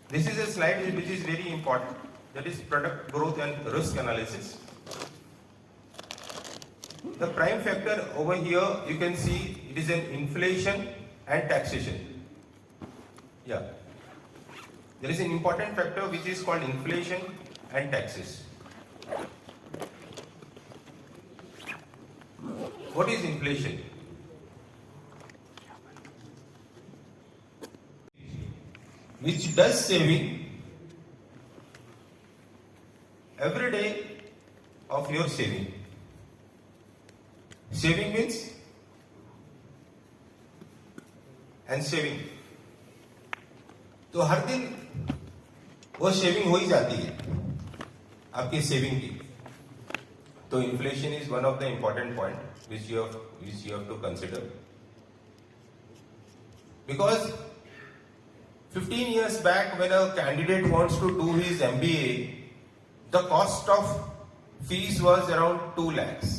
This is a slide which is very important, that is product growth and risk analysis. The prime factor over here, you can see it is an inflation and taxation. Yeah. There is an important factor which is called inflation and taxes. What is inflation? Which does saving every day of your saving. Saving means and saving. तो हर दिन वो saving हो ही जाती है आपकी saving की. तो inflation is one of the important point which you have to consider, because 15 years back, when a candidate wants to do his MBA, the cost of fees was around 2 lakhs.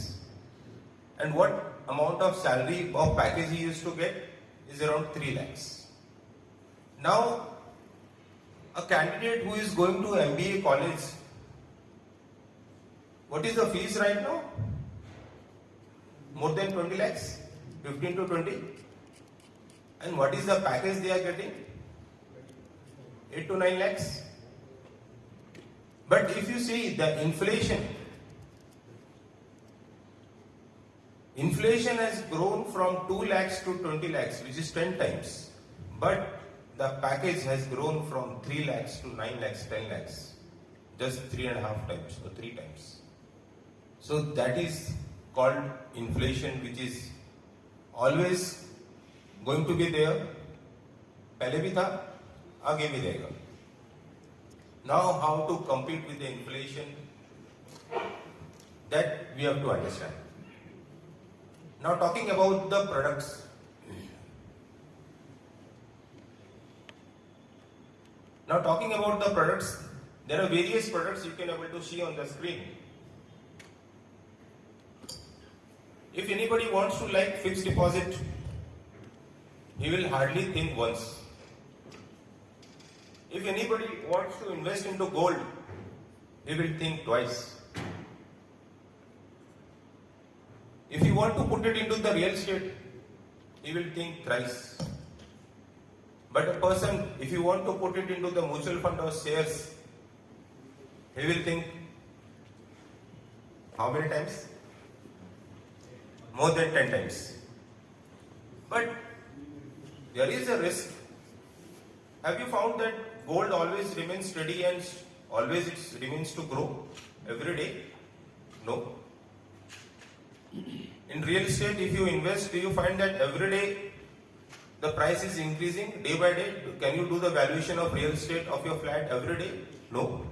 And what amount of salary or package he used to get is around 3 lakhs. Now, a candidate who is going to MBA college, what is the fees right now? More than 20 lakhs, 15 to 20. And what is the package they are getting? 8 to 9 lakhs. But if you see the inflation has grown from 2 lakhs to 20 lakhs, which is 10 times. But the package has grown from 3 lakhs to 9 lakhs, 10 lakhs. Just 3.5 times or 3 times. So that is called inflation, which is always going to be there. पहले भी था, आगे भी रहेगा. Now how to compete with the inflation, that we have to understand. Now talking about the products. Now talking about the products, there are various products you can able to see on the screen. If anybody wants to like fixed deposit, he will hardly think once. If anybody wants to invest into gold, he will think twice. If you want to put it into the real estate, he will think thrice. But a person, if you want to put it into the mutual fund or shares, he will think how many times? More than 10 times. But there is a risk. Have you found that gold always remains steady and always it remains to grow every day? No. In real estate, if you invest, do you find that every day the price is increasing day by day? Can you do the valuation of real estate of your flat every day? No.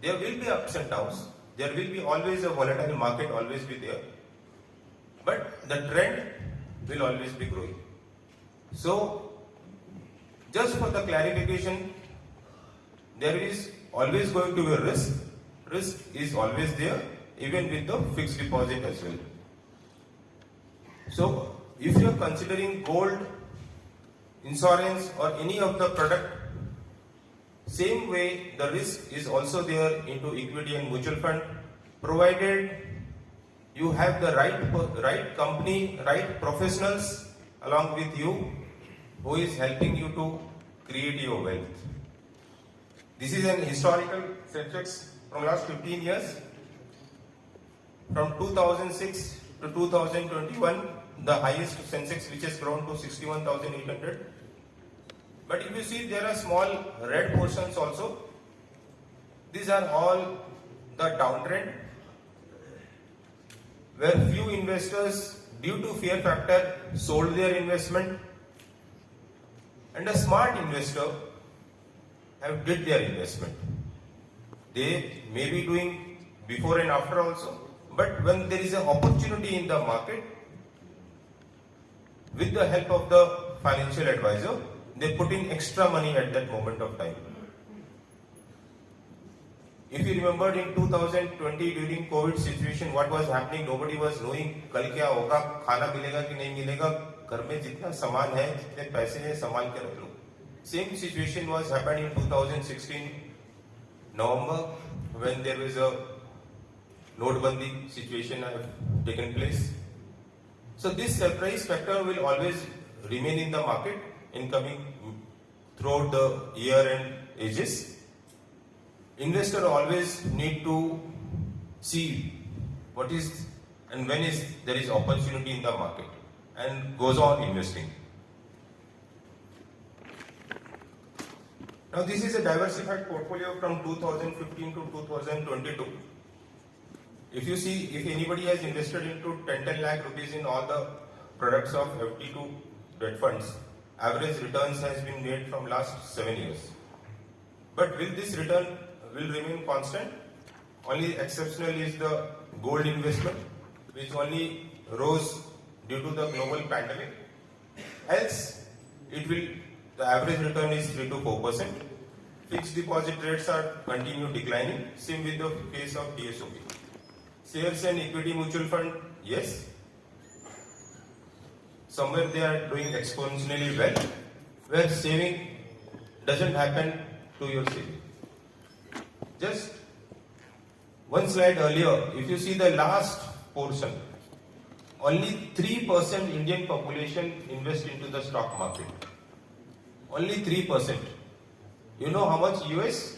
There will be ups and downs. There will be always a volatile market, always be there. But the trend will always be growing. So, just for the clarification, there is always going to be a risk. Risk is always there, even with the fixed deposit as well. So, if you are considering gold, insurance or any of the product, same way the risk is also there into equity and mutual fund, provided you have the right company, right professionals along with you, who is helping you to create your wealth. This is an historical Sensex from last 15 years. From 2006 to 2021, the highest Sensex which has grown to 61,800. But if you see, there are small red portions also. These are all the downtrend, where few investors, due to fear factor, sold their investment, and a smart investor have did their investment. They may be doing before and after also, but when there is an opportunity in the market, with the help of the financial advisor, they put in extra money at that moment of time. If you remember in 2020 during COVID situation, what was happening? Nobody was knowing कल क्या होगा, खाना मिलेगा कि नहीं मिलेगा, घर में जितना सामान है, जितने पैसे हैं, संभाल के रख लो. Same situation was happened in 2016 November when there was a notebandi situation have taken place. So this surprise factor will always remain in the market in coming throughout the year and ages. Investor always need to see what is and when is there is opportunity in the market and goes on investing. Now this is a diversified portfolio from 2015 to 2022. If you see, if anybody has invested into 10 lakh rupees in all the products of FD2 debt funds, average returns has been made from last 7 years. But will this return will remain constant? Only exceptional is the gold investment, which only rose due to the global pandemic. Else, the average return is 3 to 4%. Fixed deposit rates are continue declining. Same with the case of DSOP. Shares and equity mutual fund, yes. Somewhere they are doing exponentially well, where saving doesn't happen to your saving. Just one slide earlier, if you see the last portion, only 3% Indian population invest into the stock market. Only 3%. You know how much US?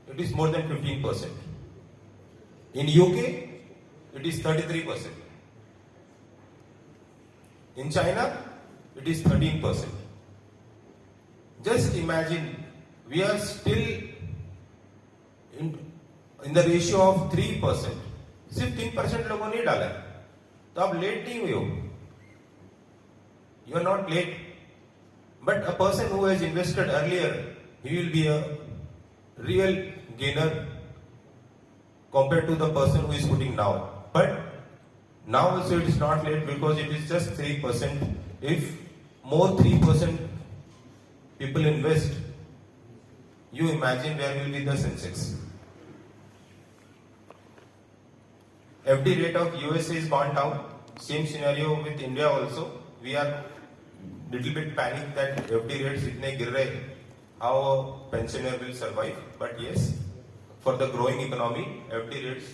It is more than 15%. In UK, it is 33%. In China, it is 13%. Just imagine, we are still in the ratio of 3%. सिर्फ 3% लोगों ने डाला है, तो आप late नहीं हुए हो. You are not late. But a person who has invested earlier, he will be a real gainer compared to the person who is putting now. But now also it is not late because it is just 3%. If more 3% people invest, you imagine where will be the Sensex. FD rate of USA is gone down. Same scenario with India also. We are little bit panicked that FD rates itne gir rahe, how a pensioner will survive. But yes, for the growing economy, FD rates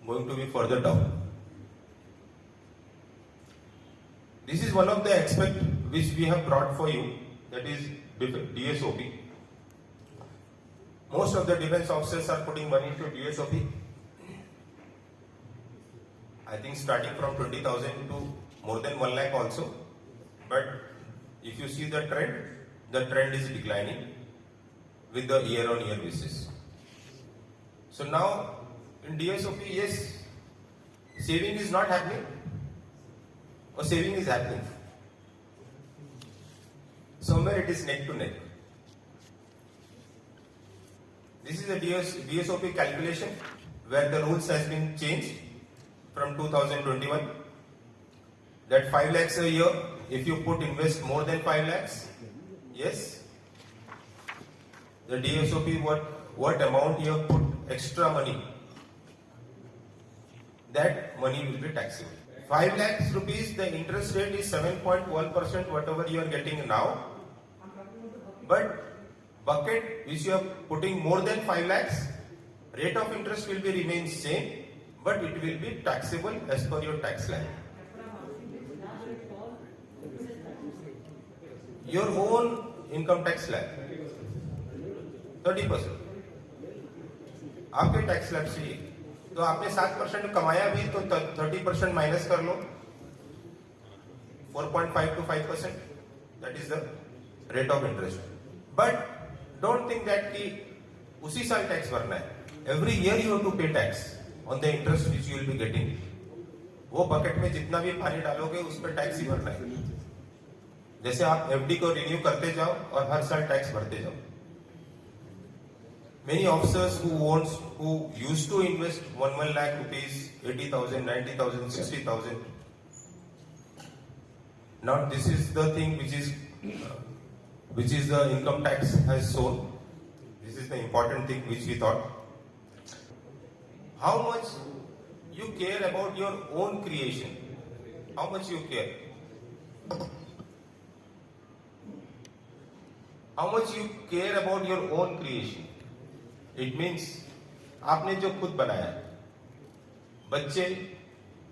going to be further down. This is one of the aspects which we have brought for you, that is DSOP. Most of the defense officers are putting money into DSOP. I think starting from 20,000 to more than 1 lakh also. But if you see the trend is declining with the year-on-year basis. So now in DSOP, yes, saving is not happening or saving is happening. Somewhere it is neck to neck. This is a DSOP calculation where the rules has been changed from 2021. That 5 lakhs a year, if you invest more than 5 lakhs, yes, the DSOP, what amount you have put extra money, that money will be taxable. 5 lakhs rupees, the interest rate is 7.1%, whatever you are getting now. But bucket which you are putting more than 5 lakhs, rate of interest will be remain same, but it will be taxable as per your tax line. Your own income tax slab 30%. आपके tax slab से तो आपने 7% कमाया भी तो 30% minus कर लो, 4.5 to 5%. That is the rate of interest. But don't think that कि उसी साल टैक्स भरना है. Every year you have to pay tax on the interest which you will be getting. वो बकेट में जितना भी पानी डालोगे उस पर टैक्स ही भरना है. जैसे आप एफडी को रिन्यू करते जाओ और हर साल टैक्स भरते जाओ. Many officers who used to invest 1 lakh rupees, 80,000, 90,000, 60,000. Now this is the thing which is the income tax has shown. This is the important thing which we thought. How much you care about your own creation? How much you care? how much you care about your own creation. It means आपने जो खुद बनाया, बच्चे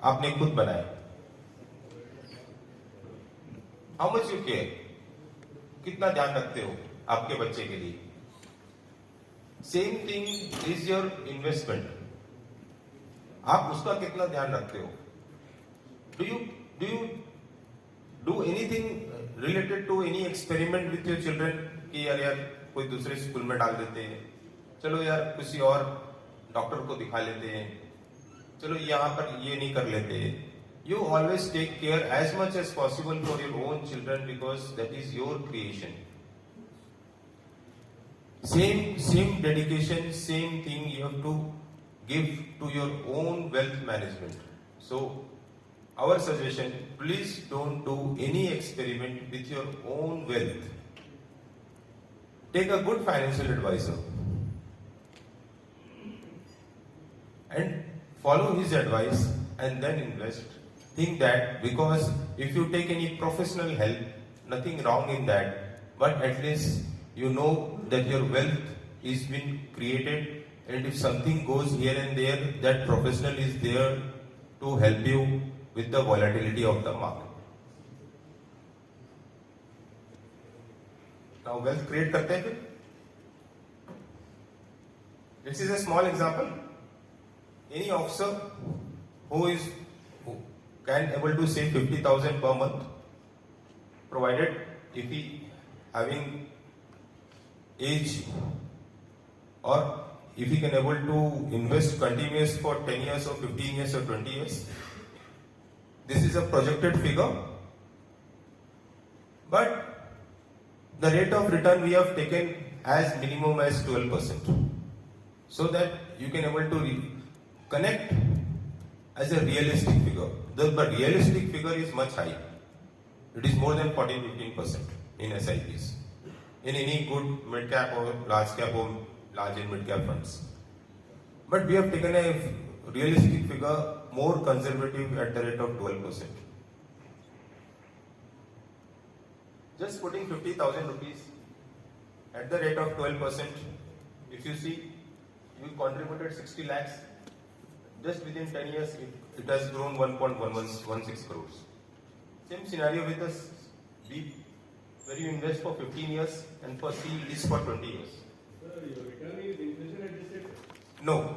आपने खुद बनाए. How much you care? कितना ध्यान रखते हो आपके बच्चे के लिए? Same thing is your investment. आप उसका कितना ध्यान रखते हो? Do you do anything related to any experiment with your children? कि यार कोई दूसरे स्कूल में डाल देते हैं, चलो यार किसी और डॉक्टर को दिखा लेते हैं, चलो यहाँ पर ये नहीं कर लेते हैं. You always take care as much as possible for your own children because that is your creation. Same dedication, same thing you have to give to your own wealth management. So our suggestion, please don't do any experiment with your own wealth. Take a good financial advisor and follow his advice and then invest. Think that because if you take any professional help, nothing wrong in that, but at least you know that your wealth is been created, and if something goes here and there, that professional is there to help you with the volatility of the market. Now wealth create करते हैं फिर. This is a small example. Any officer who can able to save 50,000 per month, provided if he having age, or if he can able to invest continuous for 10 years or 15 years or 20 years. This is a projected figure, but the rate of return we have taken as minimum as 12%, so that you can able to connect as a realistic figure. The realistic figure is much high. It is more than 14-15% in SIPs, in any good mid cap or large cap or large and mid cap funds. But we have taken a realistic figure, more conservative at the rate of 12%. Just putting 50,000 rupees at the rate of 12%, if you see, you contributed 60 lakhs. Just within 10 years, it has grown 1.1116 crores. Same scenario with the B, where you invest for 15 years and for C is for 20 years. Sir, your return is inflation adjusted? No.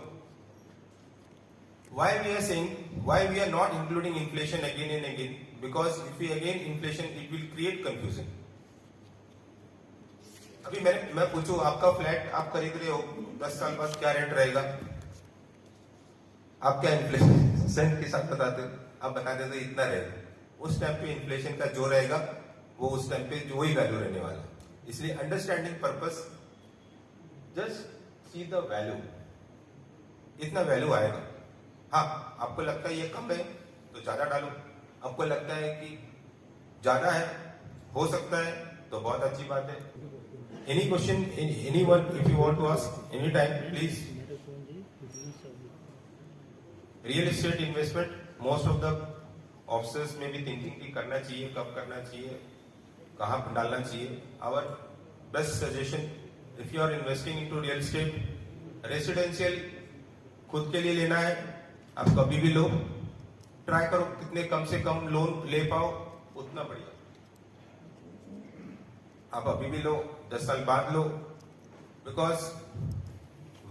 Why we are not including inflation again and again? Because if we again inflation, it will create confusion. अभी मैं पूछूं आपका flat आप खरीद रहे हो 10 साल बाद क्या रेट रहेगा? आप क्या इन्फ्लेशन के साथ बताते हो? आप बताते हो इतना रहेगा. उस टाइम पे इन्फ्लेशन का जो रहेगा वो उस टाइम पे जो ही वैल्यू रहने वाला. इसलिए understanding purpose, just see the value. इतना वैल्यू आएगा. हाँ, आपको लगता है ये कम है तो ज्यादा डालो. आपको लगता है कि ज्यादा है, हो सकता है, तो बहुत अच्छी बात है. Any question, anyone if you want to ask any time, please. Real estate investment, most of the officers में भी थिंकिंग कि करना चाहिए, कब करना चाहिए, कहाँ डालना चाहिए. Our best suggestion, if you are investing into real estate, residential खुद के लिए लेना है, आप कभी भी लो. ट्राई करो कितने कम से कम लोन ले पाओ, उतना बढ़िया. आप अभी भी लो, 10 साल बाद लो. Because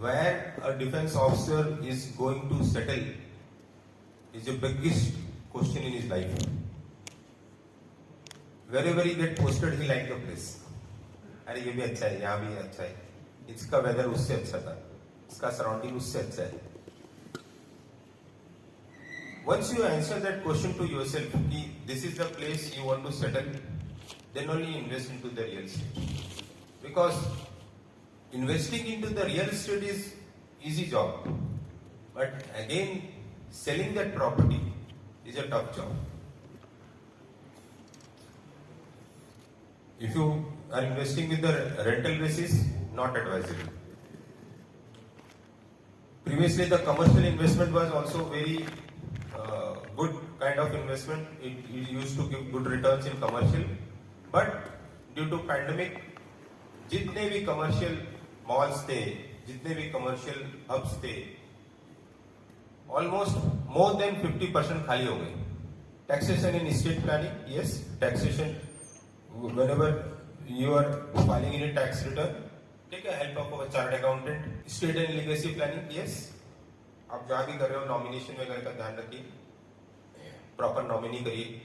where a defense officer is going to settle is the biggest question in his life. Wherever he get posted, he like the place. अरे ये भी अच्छा है, यहाँ भी अच्छा है, इसका वेदर उससे अच्छा था, इसका सराउंडिंग उससे अच्छा है. Once you answer that question to yourself, कि this is the place you want to settle, then only invest into the real estate. Because investing into the real estate is easy job, but again selling that property is a tough job. If you are investing with the rental basis, not advisable. Previously the commercial investment was also very good kind of investment. It used to give good returns in commercial, but due to pandemic जितने भी commercial malls थे, जितने भी commercial hubs थे, almost more than 50% खाली हो गए. Taxation in state planning, yes, taxation whenever you are filing in a tax return, take a help of a chartered accountant. State and legacy planning, yes, आप जहाँ भी कर रहे हो नॉमिनेशन वगैरह का ध्यान रखिए, प्रॉपर नॉमिनी करिए.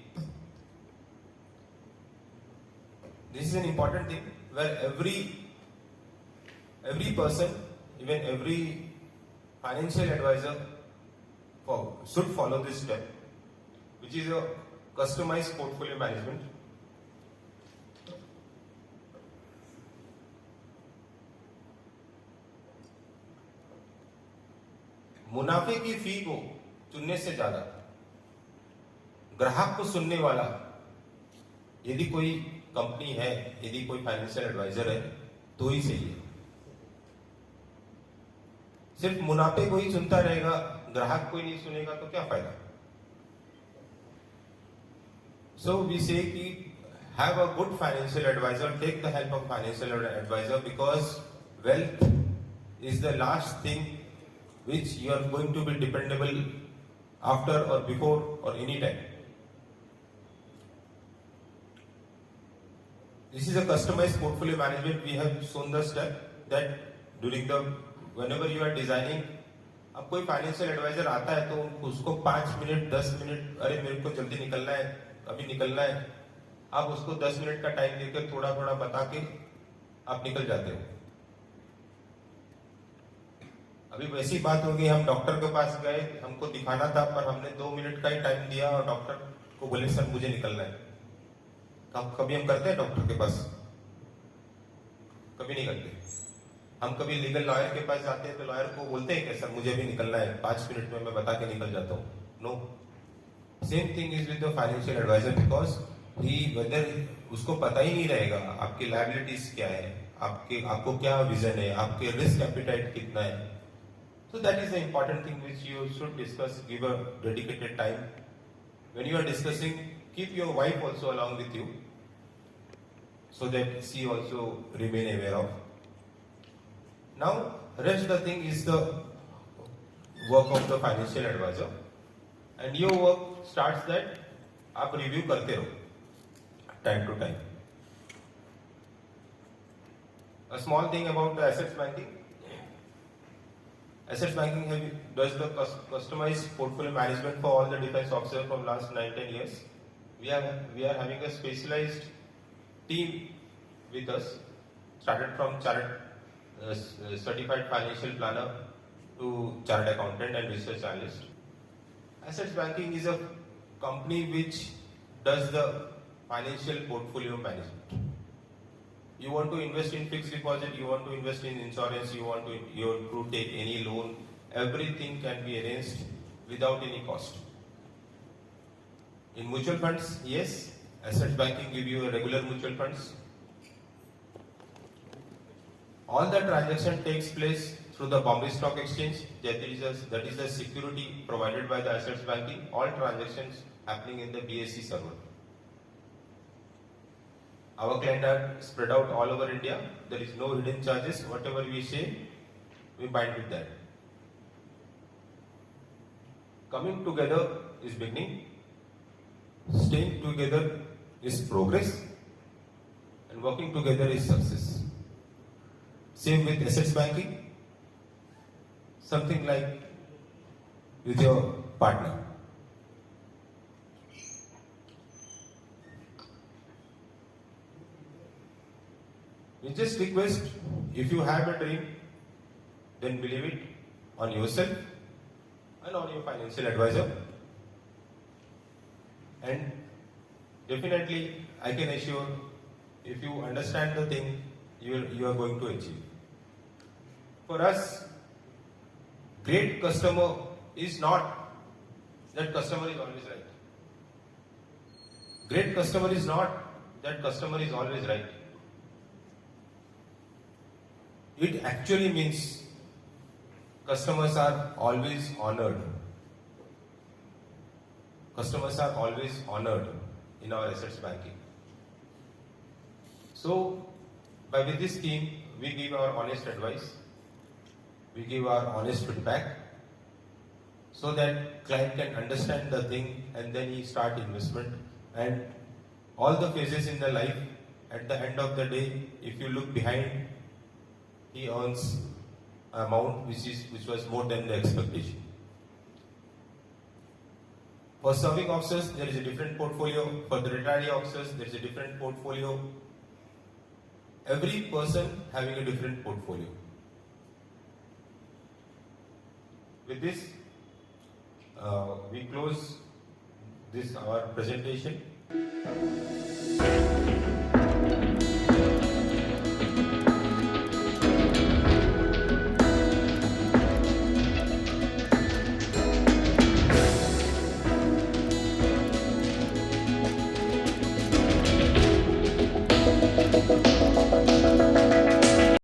This is an important thing where every person, even every financial advisor should follow this step, which is a customized portfolio management. मुनाफे की फी को चुनने से ज्यादा ग्राहक को सुनने वाला यदि कोई कंपनी है, यदि कोई फाइनेंशियल एडवाइजर है, तो ही सही है. सिर्फ मुनाफे को ही सुनता रहेगा, ग्राहक को ही नहीं सुनेगा तो क्या फायदा. सो वी से कि have a good financial advisor, take the help of financial advisor, because wealth is the last thing which you are going to be dependable after or before or any time. This is a customized portfolio management. We have shown the step that during the whenever you are designing, अब कोई financial adviser आता है तो उसको 5 minute 10 minute, अरे मेरे को जल्दी निकलना है, अभी निकलना है, आप उसको 10 मिनट का टाइम देकर थोड़ा थोड़ा बता के आप निकल जाते हो. अभी वैसी बात हो गई, हम डॉक्टर के पास गए, हमको दिखाना था पर हमने 2 मिनट का ही टाइम दिया और डॉक्टर को बोले सर मुझे निकलना है. कभी हम करते हैं डॉक्टर के पास? कभी नहीं करते. हम कभी लीगल लॉयर के पास जाते हैं तो लॉयर को बोलते हैं कि सर मुझे भी निकलना है, 5 मिनट में मैं बता के निकल जाता हूँ. No, same thing is with the financial advisor, because he whether उसको पता ही नहीं रहेगा आपकी लायबिलिटीज क्या है, आपको क्या विजन है, आपके रिस्क एपिटाइट कितना है. So that is the important thing which you should discuss. Give a dedicated time. When you are discussing, keep your wife also along with you, so that she also remain aware of. Now, rest the thing is the work of the financial advisor, and your work starts that आप review करते रहो time to time. A small thing about the assets banking. Assets banking does the customized portfolio management for all the defense officers from last 9-10 years. We are having a specialized team with us, started from certified financial planner to chartered accountant and research analyst. Assets banking is a company which does the financial portfolio management. You want to invest in fixed deposit, you want to invest in insurance, you want to take any loan, everything can be arranged without any cost. In mutual funds, yes, Assets banking give you a regular mutual funds. All the transaction takes place through the Bombay Stock Exchange. That is the security provided by the Assets banking. All transactions happening in the BSE server. Our clients are spread out all over India. There is no hidden charges. Whatever we say, we bind with that. Coming together is beginning. Staying together is progress. And working together is success. Same with assets banking. Something like with your partner. We just request, if you have a dream, then believe it on yourself and on your financial advisor. And definitely, I can assure, if you understand the thing, you are going to achieve. For us, great customer is not that customer is always right. Great customer is not that customer is always right. It actually means customers are always honored. Customers are always honored in our assets banking. So, By with this scheme, we give our honest advice, we give our honest feedback, so that client can understand the thing and then he start investment. And all the phases in the life, at the end of the day, if you look behind, he earns amount which was more than the expectation. For serving officers, there is a different portfolio. For the retiree officers, there is a different portfolio. Every person having a different portfolio. With this, we close this our presentation.